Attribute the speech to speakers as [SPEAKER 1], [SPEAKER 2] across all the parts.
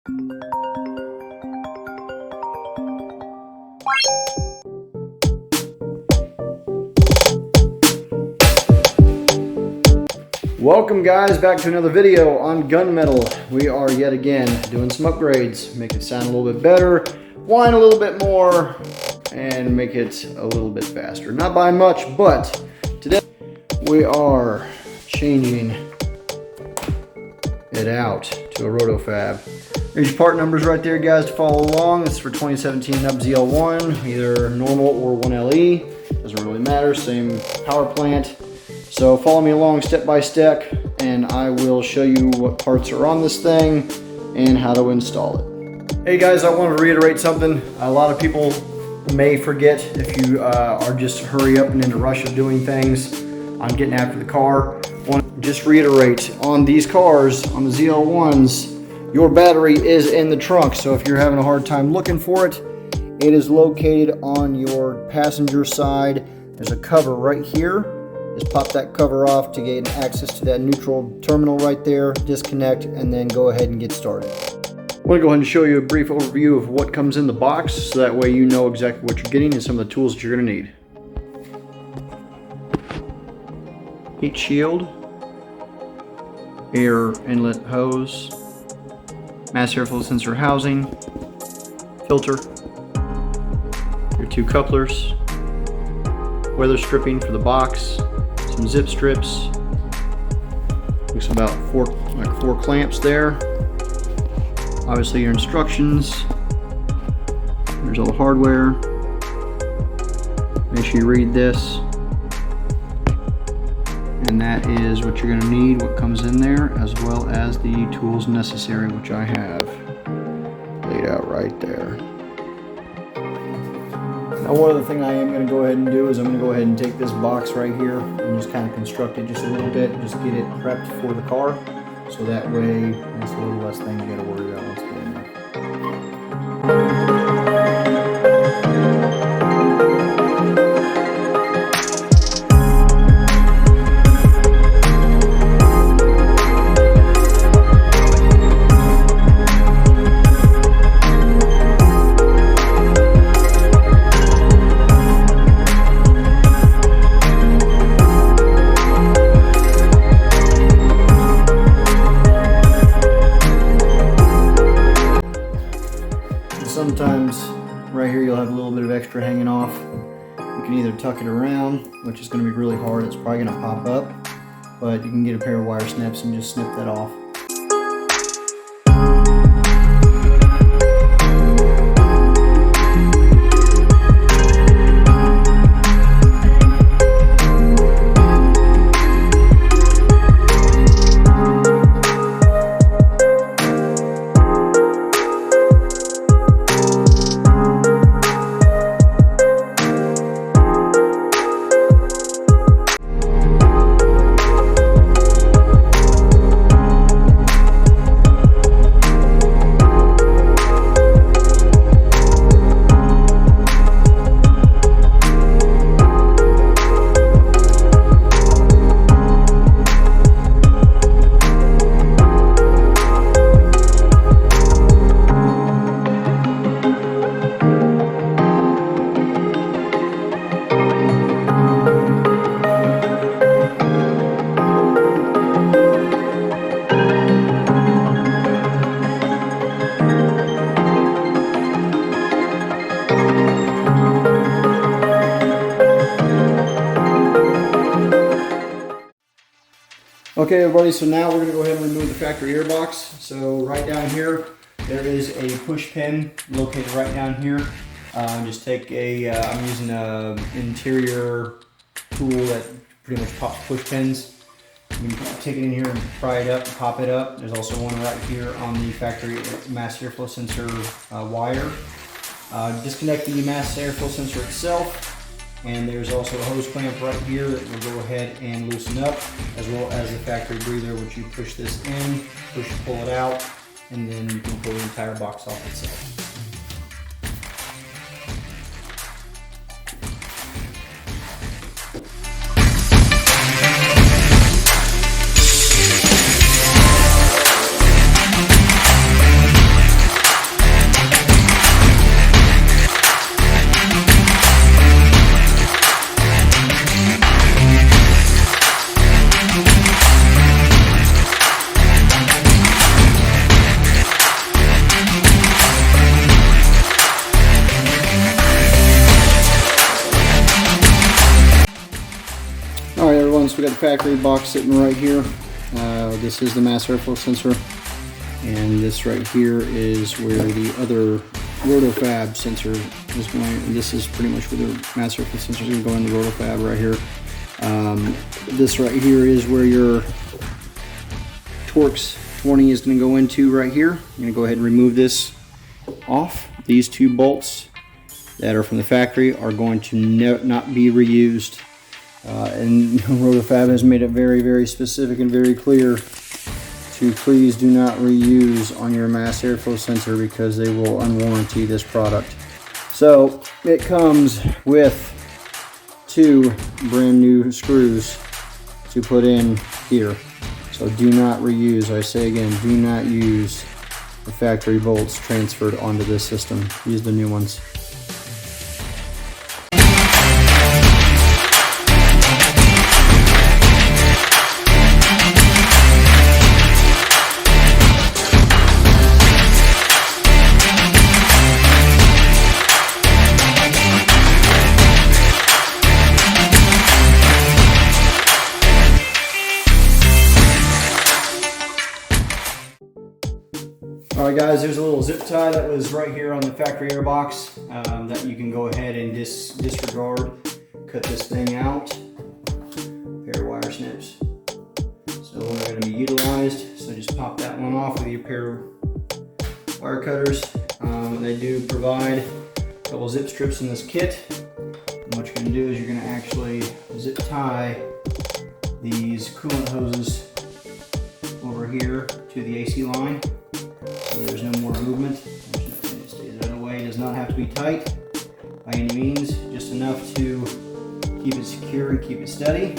[SPEAKER 1] Welcome guys back to another video on gunmetal. We are yet again doing some upgrades, make it sound a little bit better, whine a little bit more, and make it a little bit faster. Not by much, but today we are changing it out to a Roto-Fab. There's your part numbers right there guys to follow along. This is for 2017 Nub ZL1, either normal or 1LE. Doesn't really matter, same power plant. So follow me along step by step and I will show you what parts are on this thing and how to install it. Hey guys, I want to reiterate something. A lot of people may forget if you are just hurry up and in a rush of doing things on getting after the car. I want to just reiterate, on these cars, on the ZL1s, your battery is in the trunk. So if you're having a hard time looking for it, it is located on your passenger side. There's a cover right here. Just pop that cover off to gain access to that neutral terminal right there, disconnect, and then go ahead and get started. I want to go ahead and show you a brief overview of what comes in the box, so that way you know exactly what you're getting and some of the tools that you're going to need. Heat shield, air inlet hose, mass airflow sensor housing, filter, your two couplers, weather stripping for the box, some zip strips, looks about four clamps there. Obviously your instructions, there's all the hardware. Make sure you read this, and that is what you're going to need, what comes in there, as well as the tools necessary, which I have laid out right there. Now one other thing I am going to go ahead and do is I'm going to go ahead and take this box right here and just kind of construct it just a little bit, just get it prepped for the car, so that way it's a little less thing you got to worry about once you get in there. Sometimes right here you'll have a little bit of extra hanging off. You can either tuck it around, which is going to be really hard, it's probably going to pop up, but you can get a pair of wire snips and just snip that off. Okay everybody, so now we're going to go ahead and remove the factory airbox. So right down here, there is a push pin located right down here. Just take a, I'm using a interior tool that pretty much pops push pins. You can take it in here and pry it up, pop it up. There's also one right here on the factory mass airflow sensor wire. Disconnect the mass airflow sensor itself. And there's also a hose clamp right here that will go ahead and loosen up, as well as the factory breather, which you push this in, pull it out, and then you can pull the entire box off itself. we got the factory box sitting right here. This is the mass airflow sensor, and this right here is where the other Roto-Fab sensor is going. And this is pretty much where the mass airflow sensor is going to go in the Roto-Fab right here. This right here is where your Torx 20 is going to go into right here. I'm going to go ahead and remove this off. These two bolts that are from the factory are going to not be reused. And Roto-Fab has made it very, very specific and very clear to please do not reuse on your mass airflow sensor, because they will unwarranty this product. So it comes with 2 brand new screws to put in here. So do not reuse. I say again, do not use the factory bolts transferred onto this system. Use the new ones. Alright guys, there's a little zip tie that was right here on the factory airbox that you can go ahead and disregard. Cut this thing out. Pair of wire snips. So they're going to be utilized. So just pop that one off with your pair of wire cutters. They do provide a couple zip strips in this kit. And what you're going to do is you're going to actually zip tie these coolant hoses over here to the AC line. So there's no more movement. It stays out of the way. It does not have to be tight by any means, just enough to keep it secure and keep it steady.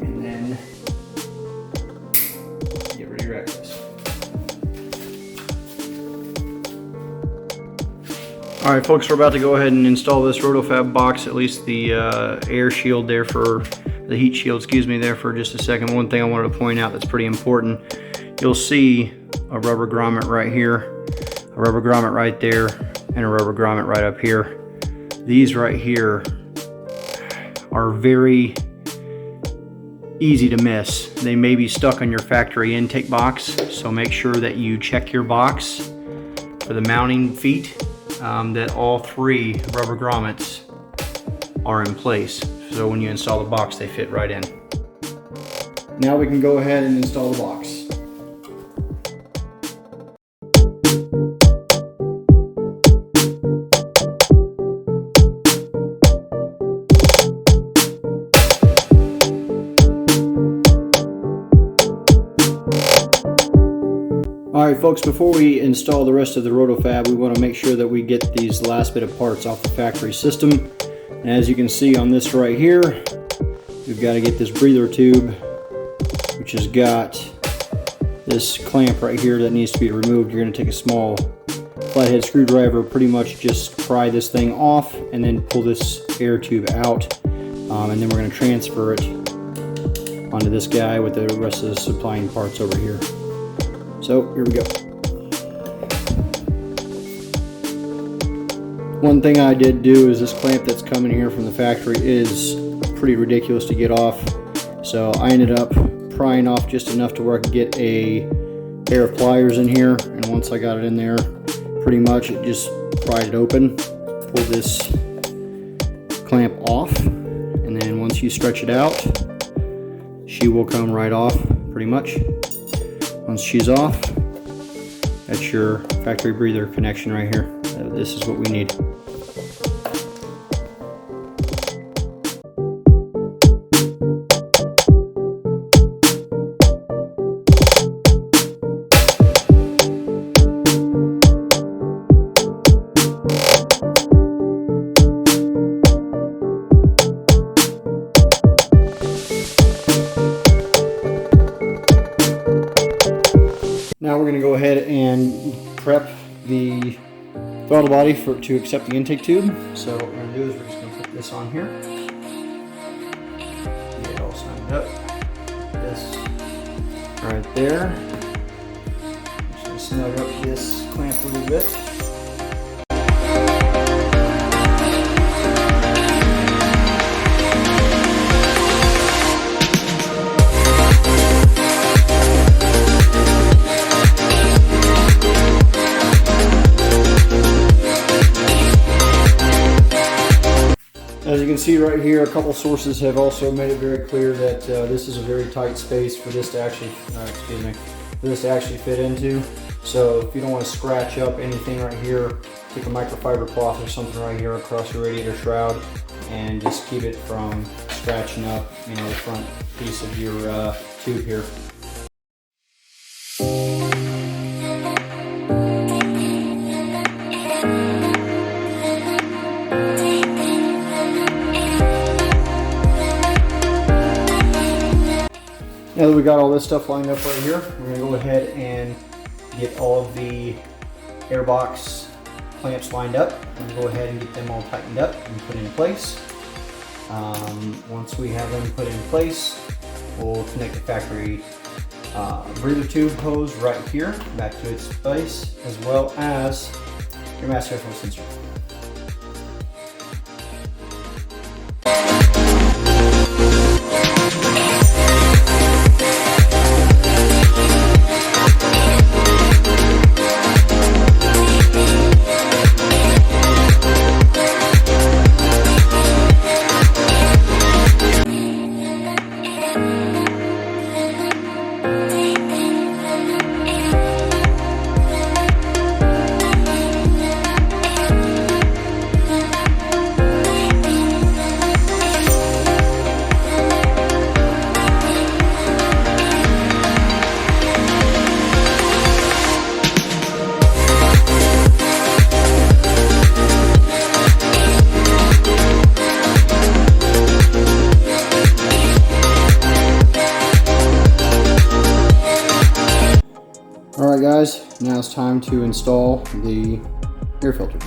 [SPEAKER 1] And then get rid of your excess. Alright folks, we're about to go ahead and install this Roto-Fab box, at least the air shield there for, the heat shield, excuse me, there for just a second. One thing I wanted to point out that's pretty important, you'll see a rubber grommet right here, a rubber grommet right there, and a rubber grommet right up here. These right here are very easy to miss. They may be stuck on your factory intake box, so make sure that you check your box for the mounting feet, that all 3 rubber grommets are in place. So when you install the box, they fit right in. Now we can go ahead and install the box. Alright folks, before we install the rest of the Roto-Fab, we want to make sure that we get these last bit of parts off the factory system. And as you can see on this right here, we've got to get this breather tube, which has got this clamp right here that needs to be removed. You're going to take a small flathead screwdriver, pretty much just pry this thing off and then pull this air tube out. And then we're going to transfer it onto this guy with the rest of the supplying parts over here. So here we go. One thing I did do is this clamp that's coming here from the factory is pretty ridiculous to get off. So I ended up prying off just enough to where I could get a pair of pliers in here. And once I got it in there, pretty much it just pried it open. Pull this clamp off. And then once you stretch it out, she will come right off pretty much. Once she's off, that's your factory breather connection right here. This is what we need. Now we're going to go ahead and prep the throttle body to accept the intake tube. So what we're going to do is we're just going to put this on here. Get it all signed up. This right there. Just going to snug up this clamp a little bit. can see right here, a couple sources have also made it very clear that this is a very tight space for this to actually, fit into. So if you don't want to scratch up anything right here, take a microfiber cloth or something right here across your radiator shroud and just keep it from scratching up, the front piece of your tube here. Now that we got all this stuff lined up right here, we're going to go ahead and get all of the airbox clamps lined up. I'm going to go ahead and get them all tightened up and put in place. Once we have them put in place, we'll connect the factory breather tube hose right here back to its place, as well as your mass airflow sensor. Alright guys, now it's time to install the air filter.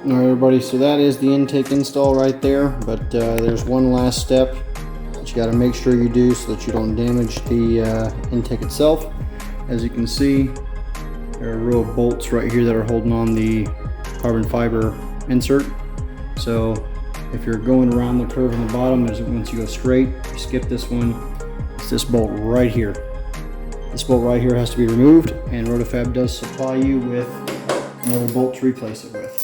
[SPEAKER 1] Alright everybody, so that is the intake install right there, but there's one last step that you got to make sure you do so that you don't damage the intake itself. As you can see, there are real bolts right here that are holding on the carbon fiber insert. So if you're going around the curve on the bottom, once you go straight, you skip this one, it's this bolt right here. This bolt right here has to be removed, and Roto-Fab does supply you with another bolt to replace it with.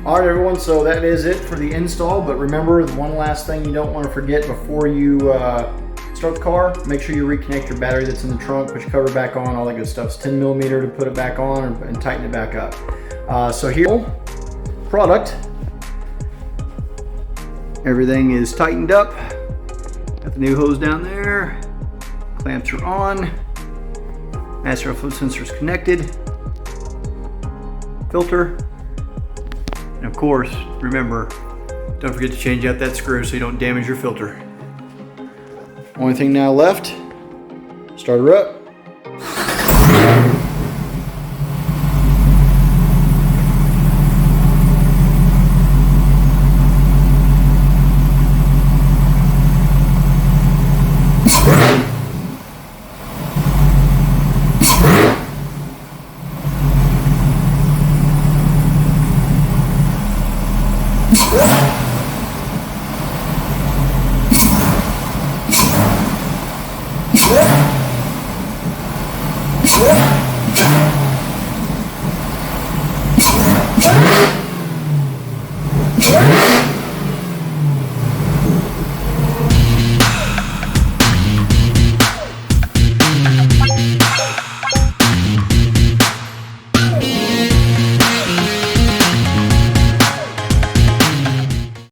[SPEAKER 1] Alright everyone, so that is it for the install, but remember, the one last thing you don't want to forget before you start the car, make sure you reconnect your battery that's in the trunk, put your cover back on, all that good stuff. It's 10mm to put it back on and tighten it back up. So here, product, everything is tightened up, got the new hose down there, clamps are on, master airflow sensor is connected, filter. And of course, remember, don't forget to change out that screw so you don't damage your filter. Only thing now left, start her up.